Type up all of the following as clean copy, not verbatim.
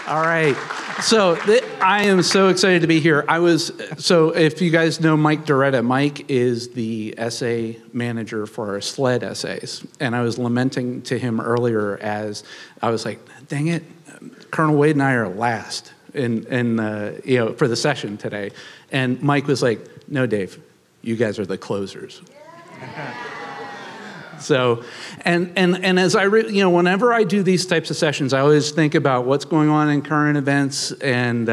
All right. So I am so excited to be here. So if you guys know Mike Doretta, Mike is the essay manager for our SLED essays. And I was lamenting to him earlier as I was like, dang it, Colonel Wade and I are last for the session today. And Mike was like, no, Dave, you guys are the closers. So, and as whenever I do these types of sessions, I always think about what's going on in current events and,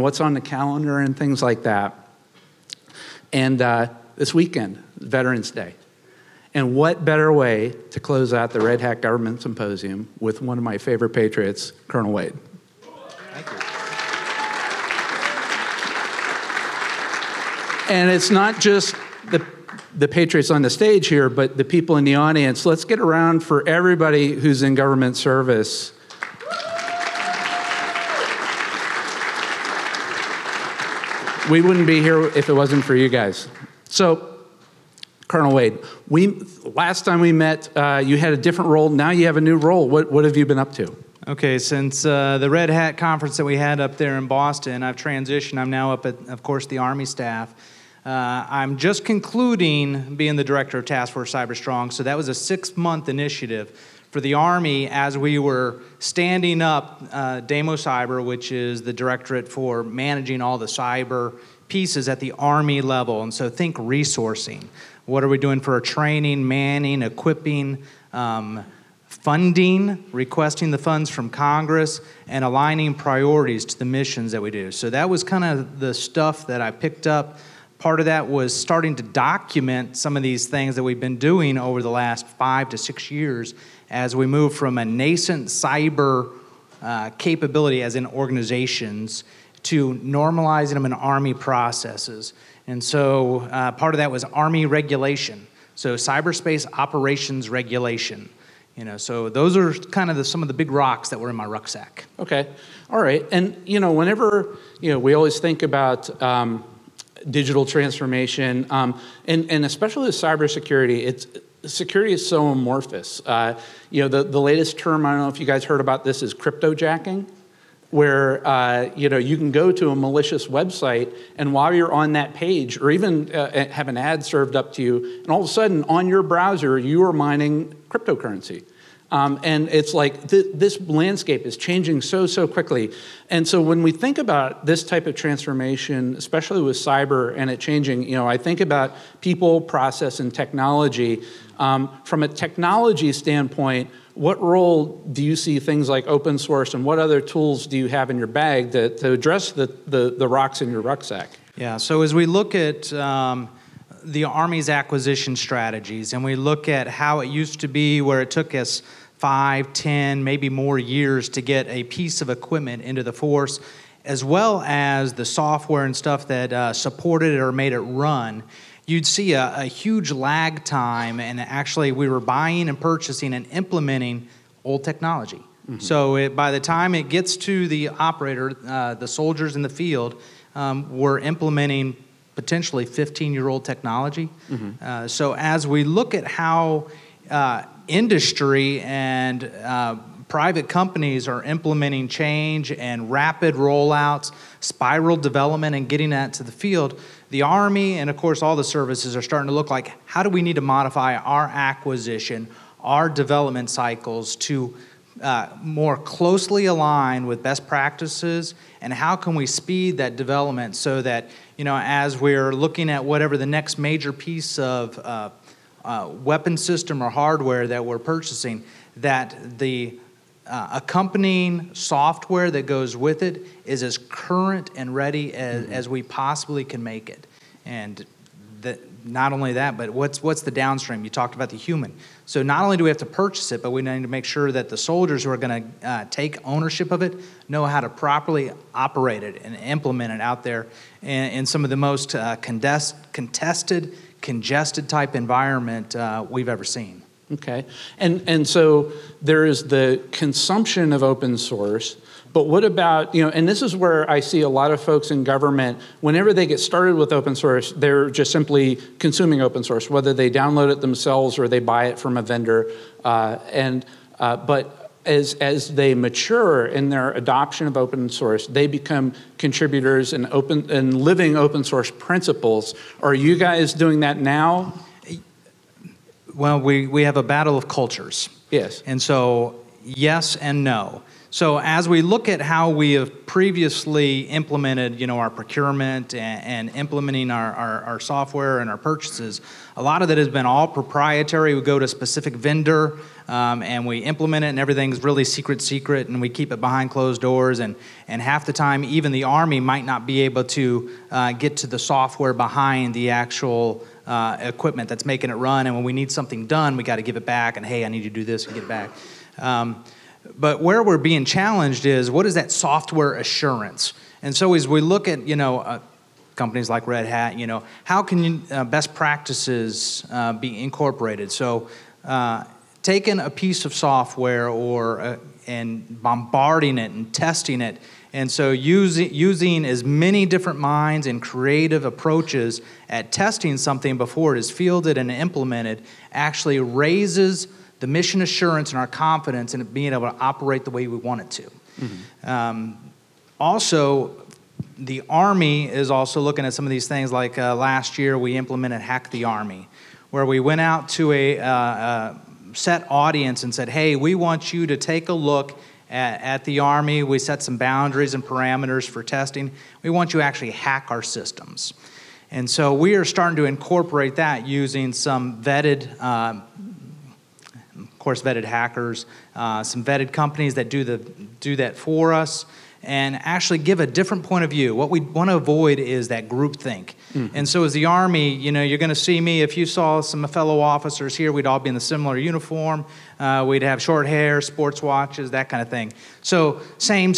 what's on the calendar and things like that. And this weekend, Veterans Day. And what better way to close out the Red Hat Government Symposium with one of my favorite patriots, Colonel Wade. Thank you. And it's not just the patriots on the stage here, but the people in the audience. Let's get around for everybody who's in government service. We wouldn't be here if it wasn't for you guys. So, Colonel Wade, last time we met, you had a different role. Now you have a new role. What have you been up to? Okay, since the Red Hat conference that we had up there in Boston, I've transitioned. I'm now up at, of course, the Army staff. I'm just concluding being the director of Task Force Cyber Strong, so that was a 6-month initiative for the Army as we were standing up DAMO Cyber, which is the directorate for managing all the cyber pieces at the Army level. And so think resourcing. What are we doing for our training, manning, equipping, funding, requesting the funds from Congress, and aligning priorities to the missions that we do. So that was kind of the stuff that I picked up. Part of that was starting to document some of these things that we've been doing over the last 5 to 6 years as we move from a nascent cyber capability as in organizations to normalizing them in Army processes. And so part of that was Army regulation. So cyberspace operations regulation. So those are kind of some of the big rocks that were in my rucksack. Okay, all right. And whenever we always think about digital transformation, and especially with cybersecurity, security is so amorphous. The latest term, I don't know if you guys heard about this, is cryptojacking, where you can go to a malicious website, and while you're on that page, or even have an ad served up to you, and all of a sudden on your browser you are mining cryptocurrency. And it's like this landscape is changing so quickly. And so when we think about this type of transformation, especially with cyber and it changing, I think about people, process, and technology. From a technology standpoint, what role do you see things like open source, and what other tools do you have in your bag to address the rocks in your rucksack? Yeah, so as we look at the Army's acquisition strategies, and we look at how it used to be where it took us 5, 10, maybe more years to get a piece of equipment into the force, as well as the software and stuff that supported it or made it run, you'd see a huge lag time, and actually we were buying and purchasing and implementing old technology. Mm-hmm. So by the time it gets to the operator, the soldiers in the field, we're implementing potentially 15-year-old technology. Mm-hmm. So as we look at how industry and private companies are implementing change and rapid rollouts, spiral development, and getting that to the field, the Army and, of course, all the services are starting to look like, how do we need to modify our acquisition, our development cycles to more closely align with best practices, and how can we speed that development so that, as we're looking at whatever the next major piece of weapon system or hardware that we're purchasing, that the accompanying software that goes with it is as current and ready as we possibly can make it. And not only that, but what's the downstream? You talked about the human. So not only do we have to purchase it, but we need to make sure that the soldiers who are going to take ownership of it know how to properly operate it and implement it out there in some of the most contested, congested type environment we've ever seen. Okay, and so there is the consumption of open source, but what about, and this is where I see a lot of folks in government, whenever they get started with open source, they're just simply consuming open source, whether they download it themselves or they buy it from a vendor, but as they mature in their adoption of open source, they become contributors and living open source principles. Are you guys doing that now? Well, we have a battle of cultures. Yes. And so, yes and no. So as we look at how we have previously implemented, our procurement and implementing our software and our purchases, a lot of that has been all proprietary. We go to a specific vendor and we implement it, and everything's really secret, and we keep it behind closed doors. And half the time, even the Army might not be able to get to the software behind the actual equipment that's making it run. And when we need something done, we got to give it back. And hey, I need you to do this and get it back. But where we're being challenged is, what is that software assurance? And so as we look at, companies like Red Hat, how can best practices be incorporated? So taking a piece of software and bombarding it and testing it, and so using as many different minds and creative approaches at testing something before it is fielded and implemented actually raises the mission assurance and our confidence in being able to operate the way we want it to. Mm-hmm. Also, the Army is also looking at some of these things. Like last year, we implemented Hack the Army, where we went out to a set audience and said, hey, we want you to take a look at the Army. We set some boundaries and parameters for testing. We want you to actually hack our systems. And so we are starting to incorporate that using some vetted vetted hackers, some vetted companies that do that for us, and actually give a different point of view. What we want to avoid is that groupthink. Mm-hmm. And so as the Army, you're going to see me, if you saw some fellow officers here, we'd all be in the similar uniform. We'd have short hair, sports watches, that kind of thing. So same.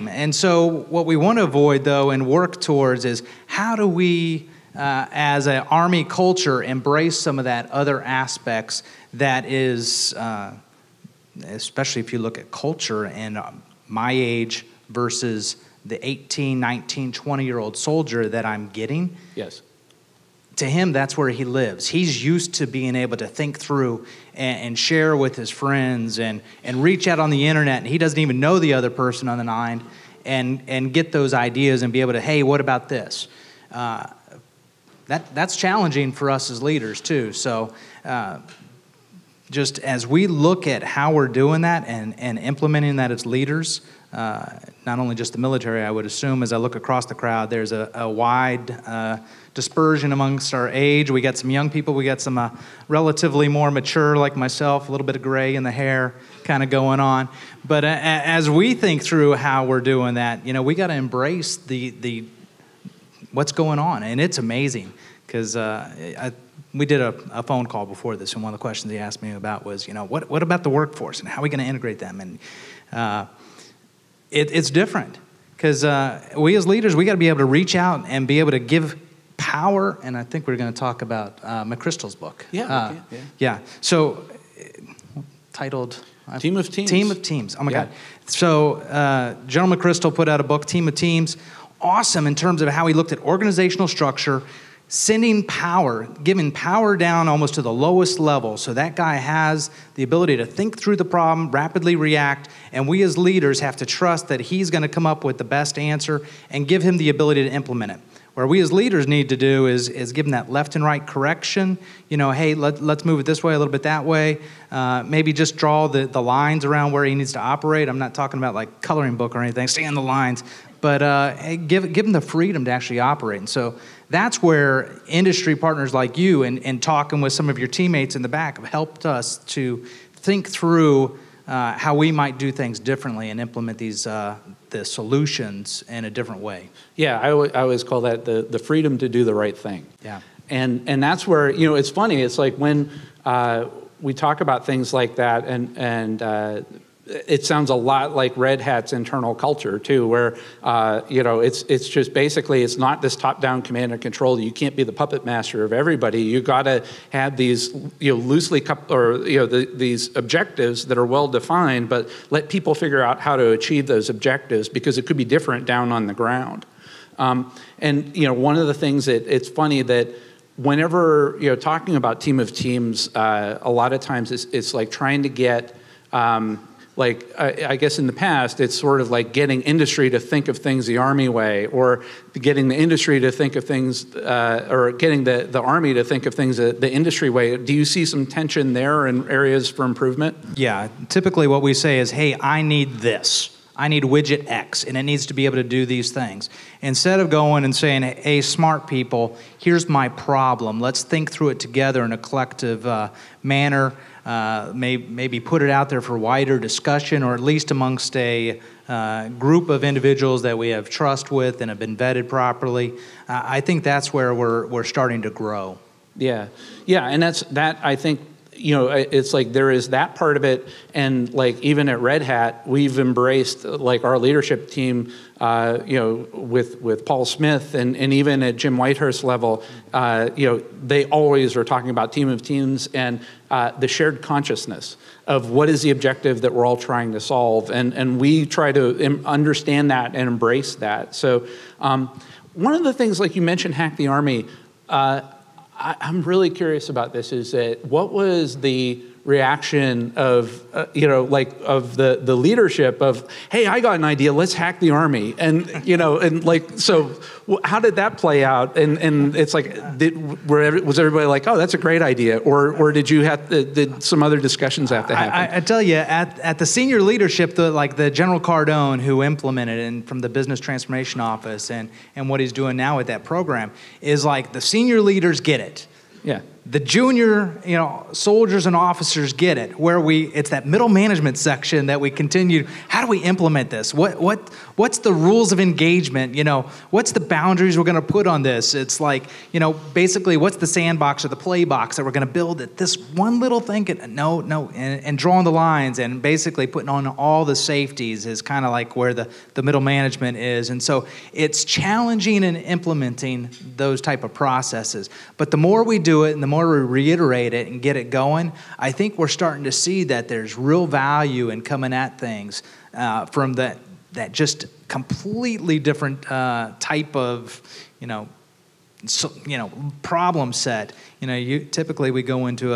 And so what we want to avoid, though, and work towards is, how do we, as an Army culture, embrace some of that other aspects that is, especially if you look at culture and my age versus the 18, 19, 20-year-old soldier that I'm getting. Yes. To him, that's where he lives. He's used to being able to think through and share with his friends and reach out on the internet, and he doesn't even know the other person on the line, and get those ideas and be able to, hey, what about this? That's challenging for us as leaders, too. So just as we look at how we're doing that and implementing that as leaders, not only just the military, I would assume, as I look across the crowd, there's a wide dispersion amongst our age. We got some young people, we got some relatively more mature like myself, a little bit of gray in the hair kind of going on. But as we think through how we're doing that, we got to embrace the what's going on, and it's amazing. Because we did a phone call before this, and one of the questions he asked me about was, what about the workforce, and how are we going to integrate them? And it's different, because we as leaders, we got to be able to reach out and be able to give power. And I think we're going to talk about McChrystal's book. Yeah. So titled Team of Teams. Team of Teams. Oh my God. So General McChrystal put out a book, Team of Teams. Awesome in terms of how he looked at organizational structure, sending power, giving power down almost to the lowest level, so that guy has the ability to think through the problem, rapidly react, and we as leaders have to trust that he's going to come up with the best answer and give him the ability to implement it. Where we as leaders need to do is give him that left and right correction. Hey, let's move it this way, a little bit that way. Maybe just draw the lines around where he needs to operate. I'm not talking about like coloring book or anything, stay on the lines. But give him the freedom to actually operate. And so that's where industry partners like you and talking with some of your teammates in the back have helped us to think through how we might do things differently and implement the solutions in a different way. Yeah, I always call that the freedom to do the right thing. Yeah. And that's where, it's funny. It's like when we talk about things like that, and it sounds a lot like Red Hat's internal culture too, where it's just basically, it's not this top-down command and control. You can't be the puppet master of everybody. You got to have these loosely these objectives that are well defined, but let people figure out how to achieve those objectives, because it could be different down on the ground. And one of the things that it's funny that whenever talking about Team of Teams, a lot of times it's like trying to get like, I guess in the past, it's sort of like getting industry to think of things the Army way, or getting the industry to think of things, or getting the Army to think of things the industry way. Do you see some tension there and areas for improvement? Yeah, typically what we say is, hey, I need this. I need widget X, and it needs to be able to do these things. Instead of going and saying, hey, smart people, here's my problem. Let's think through it together in a collective manner. Maybe put it out there for wider discussion, or at least amongst a group of individuals that we have trust with and have been vetted properly. I think that's where we're starting to grow. Yeah, and that I think, it's like there is that part of it, and like even at Red Hat, we've embraced like our leadership team, with Paul Smith and even at Jim Whitehurst level, they always are talking about team of teams and the shared consciousness of what is the objective that we're all trying to solve, and we try to understand that and embrace that. So one of the things, like you mentioned, Hack the Army. I'm really curious about this. Is that what was the reaction of of the leadership of, hey, I got an idea, let's hack the Army, and and like, so how did that play out? And it's like, was everybody like, oh, that's a great idea, or did some other discussions have to happen? I tell you, at the senior leadership, the General Cardone, who implemented it, and from the Business Transformation Office, and what he's doing now with that program, is like the senior leaders get it. Yeah. The junior, soldiers and officers get it. It's that middle management section that we continue. How do we implement this? What's the rules of engagement? What's the boundaries we're going to put on this? It's like, basically, what's the sandbox or the play box that we're going to build that this one little thing can, and drawing the lines and basically putting on all the safeties is kind of like where the middle management is. And so it's challenging in implementing those type of processes. But the more we do it and the more we reiterate it and get it going, I think we're starting to see that there's real value in coming at things from that just completely different type of problem set. Typically we go into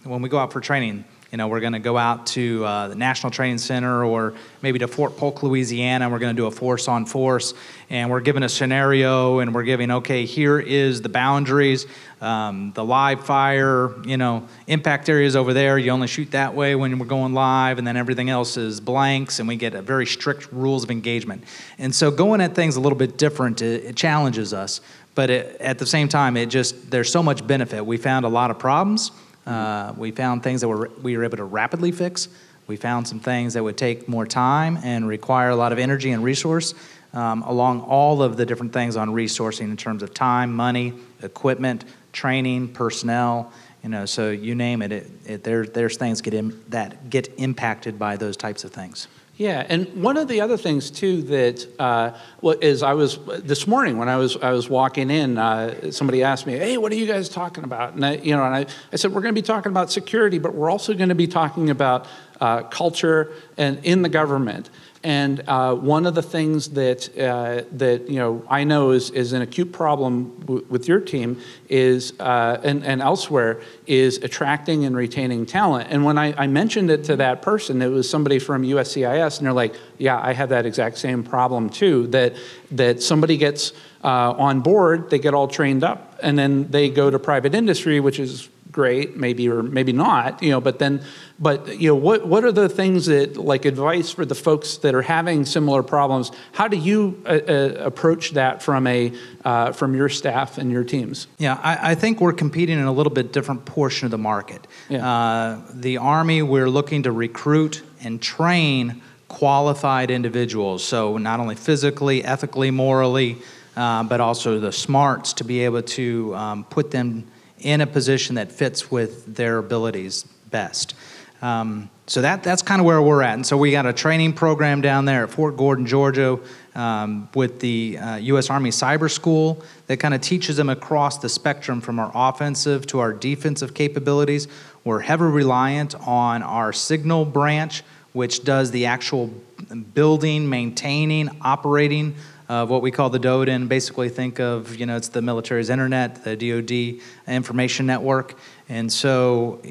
when we go out for training. We're going to go out to the National Training Center or maybe to Fort Polk, Louisiana, and we're going to do a force-on-force, and we're given a scenario, and we're giving, okay, here is the boundaries, the live fire, impact areas over there. You only shoot that way when we're going live, and then everything else is blanks, and we get a very strict rules of engagement. And so going at things a little bit different, it challenges us, but at the same time, there's so much benefit. We found a lot of problems. We found things that we were able to rapidly fix. We found some things that would take more time and require a lot of energy and resource, along all of the different things on resourcing in terms of time, money, equipment, training, personnel. So you name it. There's things that get impacted by those types of things. Yeah, and one of the other things too that is this morning when I was walking in, somebody asked me, "Hey, what are you guys talking about?" And I said, "We're going to be talking about security, but we're also going to be talking about culture and in the government." And one of the things that I know is an acute problem with your team is and elsewhere is attracting and retaining talent. And when I mentioned it to that person, it was somebody from USCIS, and they're like, "Yeah, I have that exact same problem too. That somebody gets on board, they get all trained up, and then they go to private industry, which is great, maybe or maybe not, but what are the things that, like, advice for the folks that are having similar problems? How do you approach that from your staff and your teams? Yeah, I think we're competing in a little bit different portion of the market. Yeah. The Army, we're looking to recruit and train qualified individuals. So not only physically, ethically, morally, but also the smarts to be able to put them in a position that fits with their abilities best. So that's kind of where we're at. And so we got a training program down there at Fort Gordon, Georgia, with the U.S. Army Cyber School that kind of teaches them across the spectrum from our offensive to our defensive capabilities. We're heavily reliant on our signal branch, which does the actual building, maintaining, operating of what we call the DODIN. Basically think of, it's the military's internet, the DoD information network. And so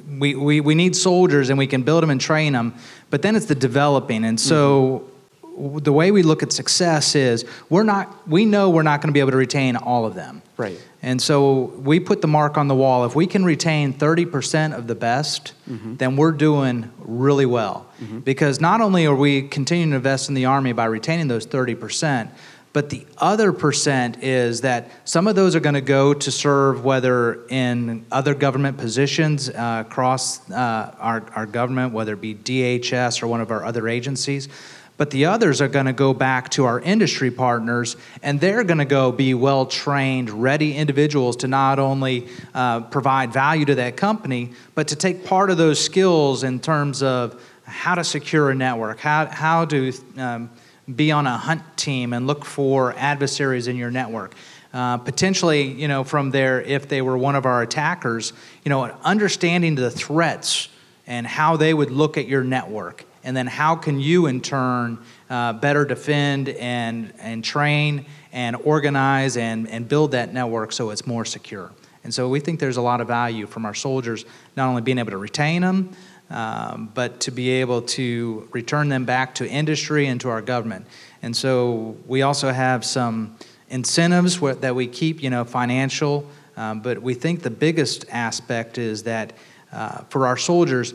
we need soldiers, and we can build them and train them, but then it's the developing. And so the way we look at success is we know we're not going to be able to retain all of them. Right. And so we put the mark on the wall. If we can retain 30% of the best, then we're doing really well. Because not only are we continuing to invest in the Army by retaining those 30%, but the other percent is that some of those are going to go to serve, whether in other government positions across our government, whether it be DHS or one of our other agencies. But the others are going to go back to our industry partners, and they're going to go be well-trained, ready individuals to not only provide value to that company, but to take part of those skills in terms of how to secure a network, how to be on a hunt team and look for adversaries in your network. Potentially, from there, if they were one of our attackers, understanding the threats and how they would look at your network. And then how can you, in turn, better defend and train and organize and build that network so it's more secure. And so we think there's a lot of value from our soldiers, not only being able to retain them, but to be able to return them back to industry and to our government. And so we also have some incentives that we keep, financial, but we think the biggest aspect is that for our soldiers,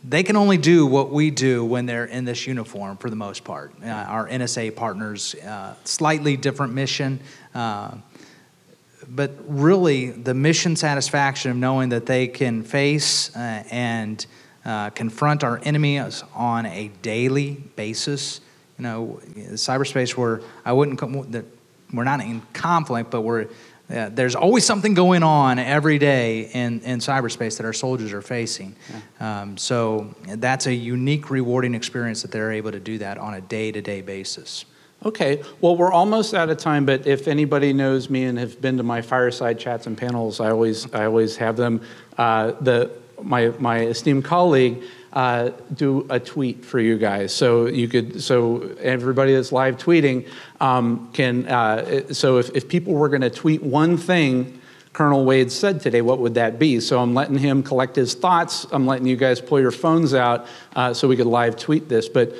they can only do what we do when they're in this uniform for the most part. Our NSA partners, slightly different mission, but really the mission satisfaction of knowing that they can face and confront our enemies on a daily basis. Cyberspace where we're not in conflict, but there's always something going on every day in cyberspace that our soldiers are facing. So that's a unique, rewarding experience that they're able to do that on a day-to-day basis. Okay, well, we're almost out of time, but if anybody knows me and have been to my Fireside chats and panels, I always have them. My esteemed colleague do a tweet for you guys, so everybody that's live tweeting can. So if people were going to tweet one thing Colonel Wade said today, what would that be? So I'm letting him collect his thoughts. I'm letting you guys pull your phones out so we could live tweet this. But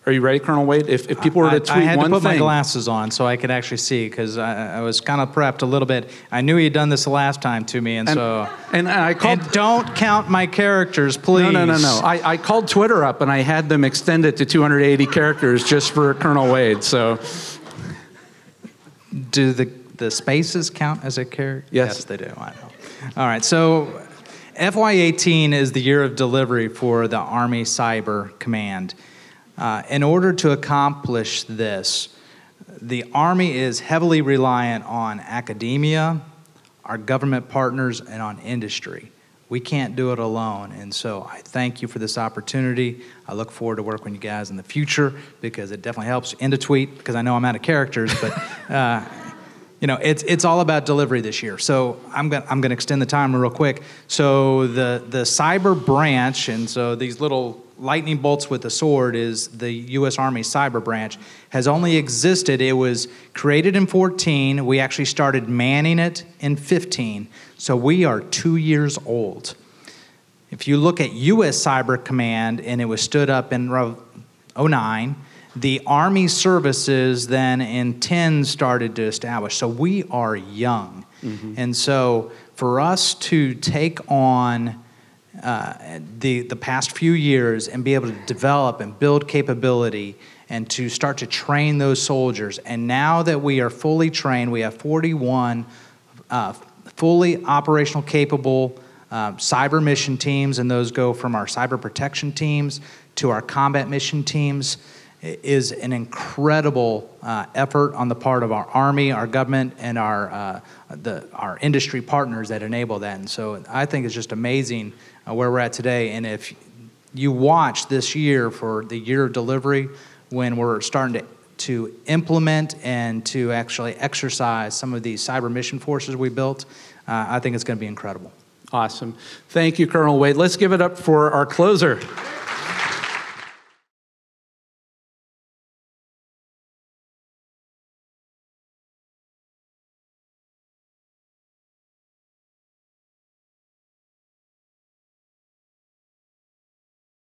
are you ready, Colonel Wade? If people were to tweet one thing. I had to put my glasses on so I could actually see, because I was kind of prepped a little bit. I knew he'd done this the last time to me, and don't count my characters, please. No. I called Twitter up, and I had them extend it to 280 characters just for Colonel Wade. So, do the spaces count as a character? Yes, they do. I know. All right. So, FY18 is the year of delivery for the Army Cyber Command. In order to accomplish this, the Army is heavily reliant on academia, our government partners, and on industry. We can't do it alone, and so I thank you for this opportunity. I look forward to working with you guys in the future, because it definitely helps end a tweet, because I know I'm out of characters, but it's all about delivery this year. So I'm gonna extend the time real quick. So the cyber branch, and so these little lightning bolts with a sword is the U.S. Army Cyber Branch, has only existed. It was created in 2014. We actually started manning it in 2015. So we are 2 years old. If you look at U.S. Cyber Command, and it was stood up in 2009, the Army services then in 2010 started to establish. So we are young. And so for us to take on the past few years and be able to develop and build capability and to start to train those soldiers. And now that we are fully trained, we have 41 fully operational capable cyber mission teams, and those go from our cyber protection teams to our combat mission teams. It is an incredible effort on the part of our Army, our government, and our industry partners that enable that. And so I think it's just amazing where we're at today. And if you watch this year for the year of delivery, when we're starting to implement and to actually exercise some of these cyber mission forces we built, I think it's going to be incredible. Awesome. Thank you, Colonel Wade. Let's give it up for our closer.